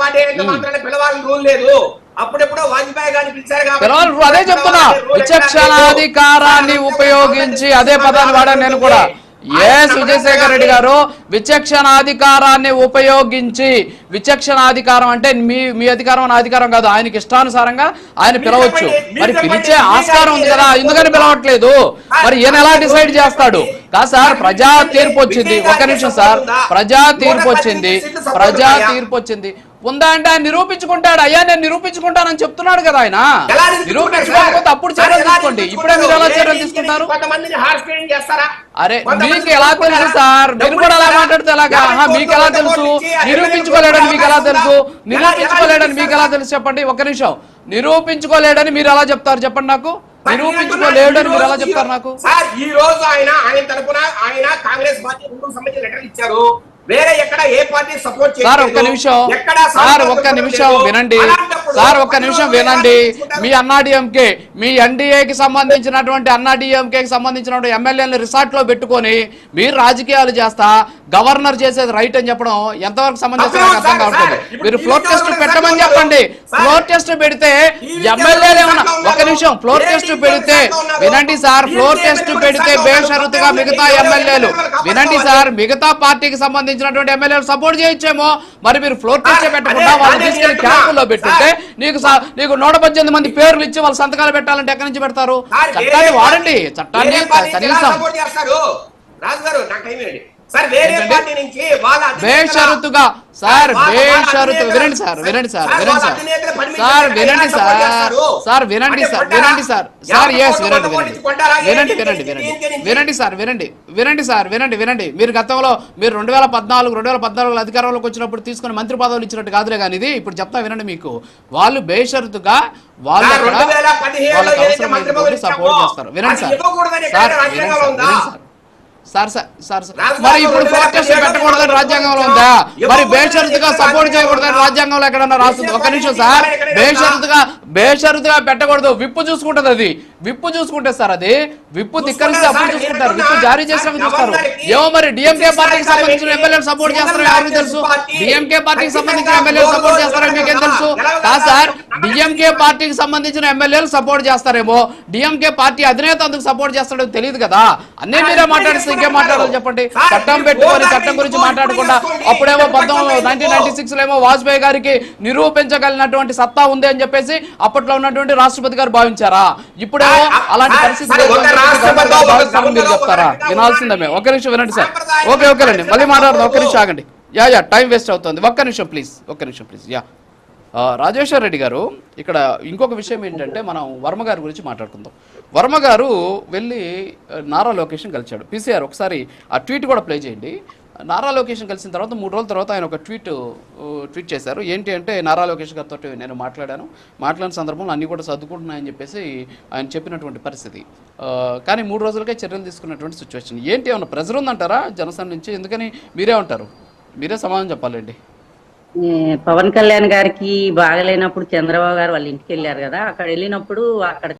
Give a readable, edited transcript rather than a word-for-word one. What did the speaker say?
Party అయితే మాత్రమే పిలవాలని rule లేదు. అప్పుడెప్పుడో వాజ్పేయి గారిని పిలిచారు కాబట్టి అదే చెప్తున్నా, విచక్షణాధికారాన్ని ఉపయోగించి అదే పదాన్ని వాడాను నేను కూడా. విజయశేఖర్ రెడ్డి గారు విచక్షణాధికారాన్ని ఉపయోగించి, విచక్షణాధికారం అంటే మీ అధికారం నా అధికారం కాదు, ఆయనకి ఇష్టానుసారంగా ఆయన పిలవచ్చు. మరి పిలిచే ఆస్కారం ఉంది కదా, ఎందుకని పిలవట్లేదు? మరి ఈయన ఎలా డిసైడ్ చేస్తాడు? కాదు సార్, ప్రజా తీర్పు వచ్చింది. ఒక్క నిమిషం సార్, ప్రజా తీర్పు వచ్చింది ఉందా అంటే ఆయన నిరూపించుకుంటాడు. అయ్యా నేను నిరూపించుకుంటానని చెప్తున్నాడు కదా ఆయన. నిరూపించుకోకపోతే అప్పుడు చర్యలు తీసుకోండి. ఇప్పుడే మీరు ఎలా చర్యలు తీసుకుంటారు? అరే మీకు ఎలా తెలుసు సార్? మీరు కూడా అలా మాట్లాడితే ఎలాగా? మీకు ఎలా తెలుసు? నిరూపించుకోలేడని మీకు ఎలా తెలుసు? చెప్పండి. ఒక్క నిమిషం, నిరూపించుకోలేడని మీరు ఎలా చెప్తారు చెప్పండి నాకు? నిరూపించుకోలేడని మీరు ఎలా చెప్తారు నాకు? ఈ రోజు ఆయన తరపున ఆయన కాంగ్రెస్ పార్టీ సంబంధించిన లెటర్ ఇచ్చారు. వేరే ఎక్కడ ఏ పార్టీ సపోర్ట్ చేయలేదు. సార్ ఒక్క నిమిషం వినండి. మీ అన్నాడీఎంకే, మీ ఎన్డీఏకి సంబంధించినటువంటి అన్నాడీఎంకేకి సంబంధించినటువంటి ఎమ్మెల్యేలను రిసార్ట్ లో పెట్టుకొని మీరు రాజకీయాలు చేస్తా గవర్నర్ చేసేది రైట్ అని చెప్పడం ఎంతవరకు సంబంధించిన అర్థం కావట్లేదు. మీరు ఫ్లోర్ టెస్ట్ పెట్టమని చెప్పండి. ఫ్లోర్ టెస్ట్ పెడితే ఎమ్మెల్యేలు ఏమన్నా, ఒక నిమిషం, ఫ్లోర్ టెస్ట్ పెడితే వినండి సార్, ఫ్లోర్ టెస్ట్ పెడితే బేషరతుగా మిగతా ఎమ్మెల్యేలు, వినండి సార్, మిగతా పార్టీకి సంబంధించినటువంటి ఎమ్మెల్యేలు సపోర్ట్ చేయొచ్చేమో. మరి మీరు ఫ్లోర్ టెస్ట్ పెట్టకుండా వాళ్ళు తీసుకెళ్లి క్యాంపుల్లో పెట్టుంటే నీకు 118 మంది పేర్లు ఇచ్చి వాళ్ళు సంతకాలు పెట్టాలంటే ఎక్కడి నుంచి పెడతారు? చట్టాన్ని వాడండి, చట్టాన్ని కనీసం బేషరతుగా సార్, వినండి సార్, వినండి సార్, మీరు గతంలో మీరు 2014 అధికారంలోకి వచ్చినప్పుడు తీసుకుని మంత్రి పదవులు ఇచ్చినట్టు కాదులే కానీ ఇది ఇప్పుడు చెప్తా వినండి. మీకు వాళ్ళు బేషరతుగా వాళ్ళు సపోర్ట్ చేస్తారు. వినండి సార్, మరి ఇప్పుడు ఫ్లోర్ టెస్ట్ పెట్టకూడదని రాజ్యాంగంలో ఉందా? మరి బేషరతుగా సపోర్ట్ చేయకూడదని రాజ్యాంగంలో ఎక్కడన్నా రాస్తుంది? ఒక నిమిషం సార్, బేషరతుగా పెట్టకూడదు. విప్పు చూసుకుంటది, అది విప్పు చూసుకుంటే సార్, అది విప్పు ధిక్కరిస్తే అప్పుడు చూసుకుంటారు, విప్పు జారీ చేసినాక చూస్తారు. ఏమో మరి డిఎంకే పార్టీకి సంబంధించిన ఎమ్మెల్యేలు సపోర్ట్ చేస్తారని ఎవరికి తెలుసు? డిఎంకే పార్టీకి సంబంధించిన ఎమ్మెల్యేలు సపోర్ట్ చేస్తారని మీకేం తెలుసు? కాదు సార్, డిఎంకే పార్టీకి సంబంధించిన ఎమ్మెల్యేలు సపోర్ట్ చేస్తారేమో, డిఎంకే పార్టీ అధినేత అందుకు సపోర్ట్ చేస్తాడో తెలియదు కదా. అన్నీ మీరే మాట్లాడిస్తే ఇంకేం మాట్లాడాలి చెప్పండి? చట్టం పెట్టుకొని చట్టం గురించి మాట్లాడకుండా అప్పుడేమో 1996 లో ఏమో వాజ్పేయి గారికి నిరూపించగలిగినటువంటి సత్తా ఉంది అని చెప్పేసి అప్పట్లో ఉన్నటువంటి రాష్ట్రపతి గారు భావించారా? ఇప్పుడేమో అలాంటి పరిస్థితి మీరు చెప్తారా? వినాల్సిందే. ఒక నిమిషం వినండి సార్. ఓకేనండి, మళ్ళీ మాట్లాడదాం. ఒక్క నిమిషం ఆగండి. టైం వేస్ట్ అవుతుంది. ఒక్క నిమిషం ప్లీజ్. రాజేశ్వర్ రెడ్డి గారు, ఇక్కడ ఇంకొక విషయం ఏంటంటే మనం వర్మ గారి గురించి మాట్లాడుకుందాం. వర్మ గారు వెళ్ళి నారా లోకేష్ని కలిశాడు. పీసీఆర్ ఒకసారి ఆ ట్వీట్ కూడా ప్లే చేయండి. నారా లోకేష్ని కలిసిన తర్వాత 3 రోజుల తర్వాత ఆయన ఒక ట్వీట్ చేశారు. ఏంటి అంటే, నారా లోకేష్ గారితో నేను మాట్లాడిన సందర్భంలో అన్నీ కూడా సర్దుకుంటున్నాయని చెప్పేసి ఆయన చెప్పినటువంటి పరిస్థితి. కానీ 3 రోజులకే చర్యలు తీసుకున్నటువంటి సిచ్యువేషన్. ఏంటి, ఏమన్నా ప్రెజర్ ఉందంటారా జనసేన నుంచి? ఎందుకని మీరే ఉంటారు, మీరే సమాధానం చెప్పాలండి. పవన్ కళ్యాణ్ గారికి బాగలేనప్పుడు చంద్రబాబు గారు వాళ్ళ ఇంటికి వెళ్ళారు కదా, అక్కడ వెళ్ళినప్పుడు అక్కడ